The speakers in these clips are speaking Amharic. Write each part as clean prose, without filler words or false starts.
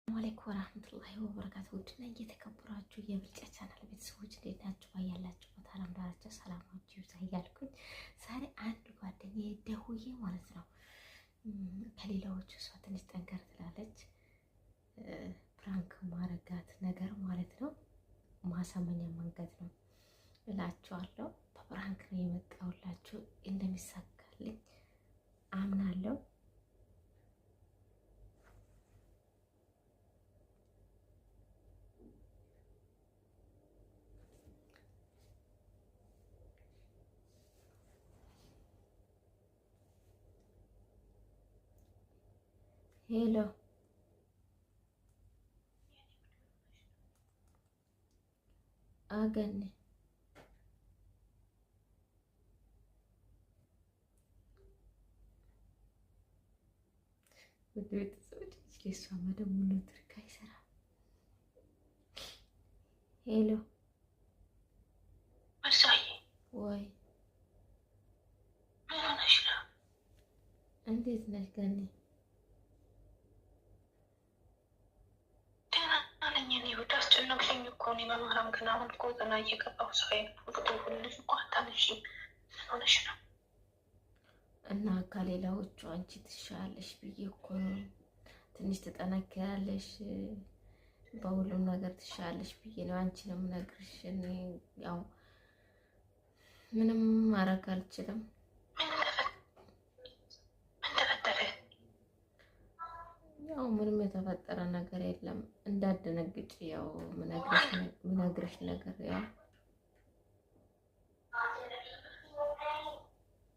ሰላም አለይኩም ወራህመቱላሂ ወበረካቱ። ውድና እየተከበራችሁ የብልጫ ቻናል ቤተሰቦች እንዴት ናችሁ? ባያላችሁበት ዓለም ዳርቻ ሰላማችሁ ይብዛ እያልኩኝ ዛሬ አንድ ጓደኛዬ ደውዬ ማለት ነው ከሌላዎቹ እሷ ትንሽ ጠንከር ትላለች። ፕራንክ ማረጋት ነገር ማለት ነው ማሳመኛ መንገድ ነው እላችኋለሁ። በፕራንክ ነው የመጣሁላችሁ። እንደሚሳካልኝ አምናለሁ። ሄሎ አገኔ ውድ ቤተሰቦች እሷ ደግሞ ትርክ አይሰራም። ሄሎ ወይ እንዴት ነሽ ገኒ? አስጨነቅሽኝ እኮ እኔ በመህራም ግን አሁን እኮ ገና እየገባሁ ሳይ ፎቶ ሁልሽ እኮ አታነሺ ሆነሽ ነው። እና ከሌላዎቹ አንቺ ትሻለሽ ብዬ እኮ ነው። ትንሽ ትጠነክራለሽ፣ በሁሉም ነገር ትሻለሽ ብዬ ነው አንቺ ነው የምነግርሽ። እኔ ያው ምንም ማድረግ አልችልም። ያው ምንም የተፈጠረ ነገር የለም። እንዳደነግጭ ያው ምነግርሽ ነገር ያው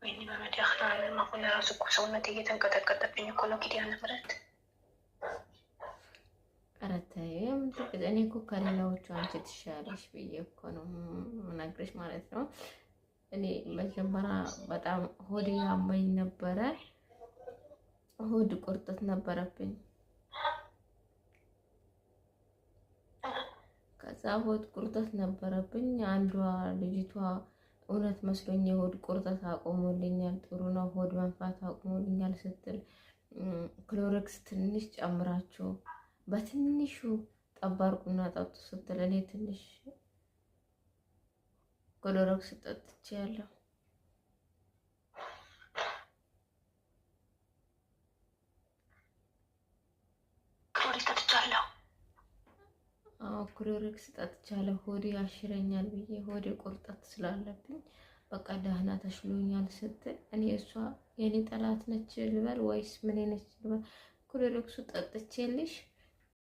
ወይኔ በመዲያህራን አሁን ራሱ እኮ ሰውነት እየተንቀጠቀጠብኝ እኮ ነው። ኪዳነ ምህረት ኧረ ተይ፣ እኔ እኮ ከሌላዎቹ አንቺ ትሻለሽ ብዬ እኮ ነው ምነግርሽ ማለት ነው። እኔ መጀመሪያ በጣም ሆዴ ያመኝ ነበረ። ሆድ ቁርጠት ነበረብኝ። ከዛ ሆድ ቁርጠት ነበረብኝ። አንዷ ልጅቷ እውነት መስሎኝ የሆድ ቁርጠት አቆሞልኛል፣ ጥሩ ነው ሆድ መንፋት አቆሞልኛል ስትል ክሎሮክስ ትንሽ ጨምራችሁ በትንሹ ጠባርቁና ጠጡ ስትል እኔ ትንሽ ክሎሮክስ ጠጥቼ ያለሁ ክሎሮክስ ጠጥቻለሁ። ሆዴ ያሽረኛል ብዬ ሆዴ ቁርጠት ስላለብኝ በቃ ደህና ተሽሎኛል ስትል እኔ እሷ የኔ ጠላት ነች ልበል ወይስ ምን ነች ልበል? ክሎሮክሱ ጠጥቼልሽ